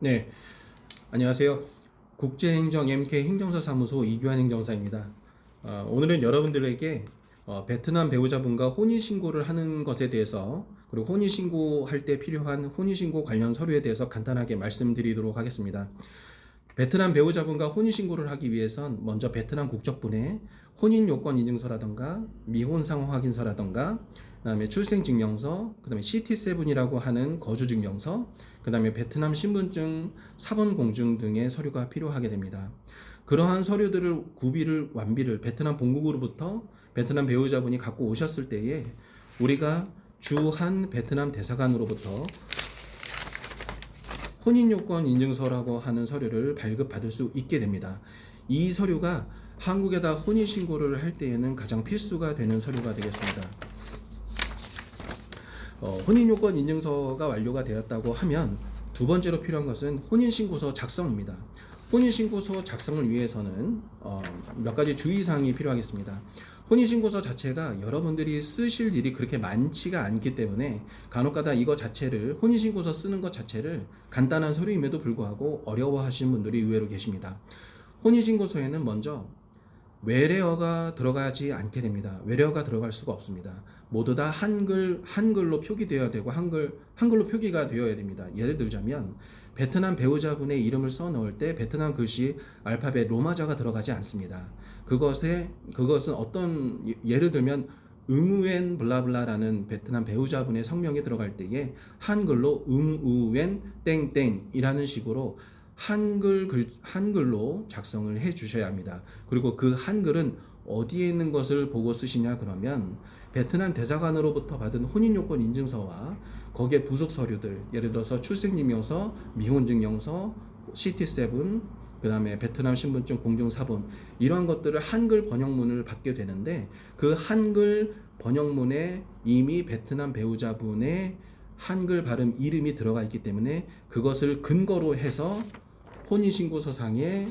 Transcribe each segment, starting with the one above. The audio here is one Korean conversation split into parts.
네, 안녕하세요. 국제행정 MK 행정사 사무소 이규환 행정사입니다. 오늘은 여러분들에게 베트남 배우자분과 혼인신고를 하는 것에 대해서 그리고 혼인신고할 때 필요한 혼인신고 관련 서류에 대해서 간단하게 말씀드리도록 하겠습니다. 베트남 배우자분과 혼인신고를 하기 위해선 먼저 베트남 국적분의 혼인요건 인증서라던가 미혼상황 확인서라던가 그다음에 출생증명서, 그다음에 CT7이라고 하는 거주증명서, 그다음에 베트남 신분증, 사본공증 등의 서류가 필요하게 됩니다. 그러한 서류들을 구비를 완비를 베트남 본국으로부터 베트남 배우자분이 갖고 오셨을 때에 우리가 주한 베트남 대사관으로부터 혼인요건 인증서라고 하는 서류를 발급받을 수 있게 됩니다. 이 서류가 한국에다 혼인신고를 할 때에는 가장 필수가 되는 서류가 되겠습니다. 혼인요건 인증서가 완료가 되었다고 하면 두 번째로 필요한 것은 혼인신고서 작성입니다. 혼인신고서 작성을 위해서는 몇 가지 주의사항이 필요하겠습니다. 혼인신고서 자체가 여러분들이 쓰실 일이 그렇게 많지가 않기 때문에 간혹가다 이거 자체를 혼인신고서 쓰는 것 자체를 간단한 서류임에도 불구하고 어려워하시는 분들이 의외로 계십니다. 혼인신고서에는 먼저 외래어가 들어가지 않게 됩니다. 외래어가 들어갈 수가 없습니다. 모두 다 한글로 표기되어야 되고 한글로 표기가 되어야 됩니다. 예를 들자면 베트남 배우자분의 이름을 써 넣을 때 베트남 글씨 알파벳 로마자가 들어가지 않습니다. 그것은 어떤 예를 들면 응우엔 블라블라라는 베트남 배우자분의 성명이 들어갈 때에 한글로 응우엔 땡땡이라는 식으로 한글로 작성을 해 주셔야 합니다. 그리고 그 한글은 어디에 있는 것을 보고 쓰시냐 그러면 베트남 대사관으로부터 받은 혼인요건 인증서와 거기에 부속 서류들, 예를 들어서 출생증명서, 미혼증명서, CT7, 그 다음에 베트남 신분증 공증사본, 이러한 것들을 한글 번역문을 받게 되는데 그 한글 번역문에 이미 베트남 배우자분의 한글 발음 이름이 들어가 있기 때문에 그것을 근거로 해서 혼인신고서상에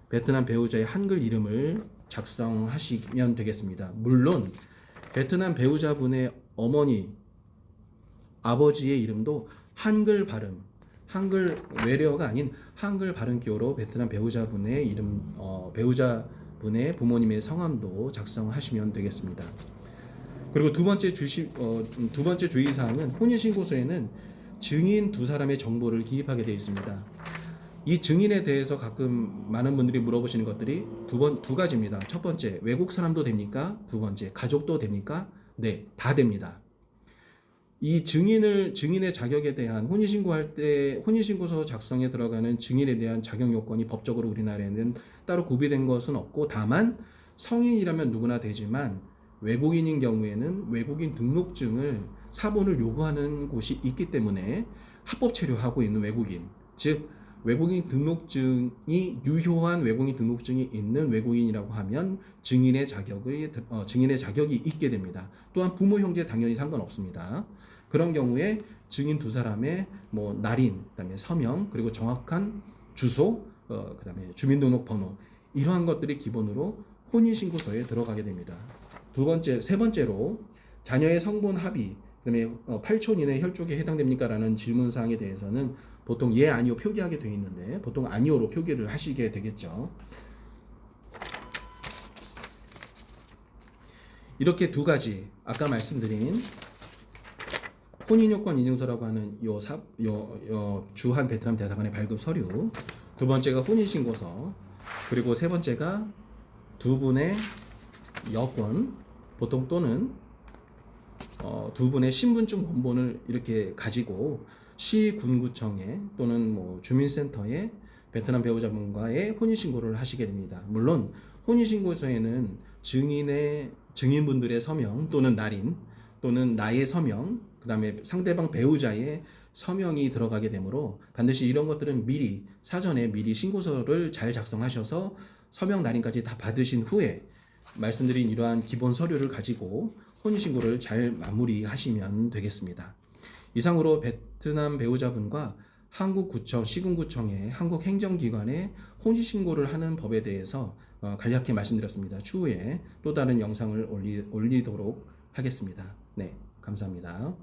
베트남 배우자의 한글 이름을 작성하시면 되겠습니다. 물론 베트남 배우자분의 어머니, 아버지의 이름도 한글 발음, 한글 외래어가 아닌 한글 발음기호로 베트남 배우자분의 이름, 배우자분의 부모님의 성함도 작성하시면 되겠습니다. 그리고 두 번째 주의사항은 혼인신고서에는 증인 두 사람의 정보를 기입하게 되어 있습니다. 이 증인에 대해서 가끔 많은 분들이 물어보시는 것들이 두 가지입니다. 첫 번째, 외국 사람도 됩니까? 두 번째, 가족도 됩니까? 네, 다 됩니다. 이 증인의 자격에 대한 혼인신고서 작성에 들어가는 증인에 대한 자격 요건이 법적으로 우리나라에는 따로 구비된 것은 없고, 다만 성인이라면 누구나 되지만 외국인인 경우에는 외국인 등록증을 사본을 요구하는 곳이 있기 때문에 합법 체류하고 있는 외국인, 즉 외국인 등록증이 유효한 외국인 등록증이 있는 외국인이라고 하면 증인의 자격이 있게 됩니다. 또한 부모 형제 당연히 상관없습니다. 그런 경우에 증인 두 사람의 날인, 그다음에 서명, 그리고 정확한 주소, 그다음에 주민등록번호, 이러한 것들이 기본으로 혼인신고서에 들어가게 됩니다. 세 번째로 자녀의 성본 합의, 그다음에 8촌 이내 혈족에 해당됩니까? 라는 질문사항에 대해서는 보통 예, 아니오 표기하게 되어 있는데 보통 아니오로 표기를 하시게 되겠죠. 이렇게 두 가지 아까 말씀드린 혼인요건 인증서라고 하는 주한 베트남 대사관의 발급 서류, 두 번째가 혼인신고서, 그리고 세 번째가 두 분의 여권, 보통 또는 두 분의 신분증 원본을 이렇게 가지고 시군구청에 또는 주민센터에 베트남 배우자분과의 혼인신고를 하시게 됩니다. 물론 혼인신고서에는 증인분들의 서명 또는 날인 또는 나의 서명, 그 다음에 상대방 배우자의 서명이 들어가게 되므로 반드시 이런 것들은 사전에 미리 신고서를 잘 작성하셔서 서명 날인까지 다 받으신 후에 말씀드린 이러한 기본 서류를 가지고 혼인신고를 잘 마무리하시면 되겠습니다. 이상으로 베트남 배우자분과 한국구청, 시군구청의 한국행정기관에 혼인신고를 하는 법에 대해서 간략히 말씀드렸습니다. 추후에 또 다른 영상을 올리도록 하겠습니다. 네, 감사합니다.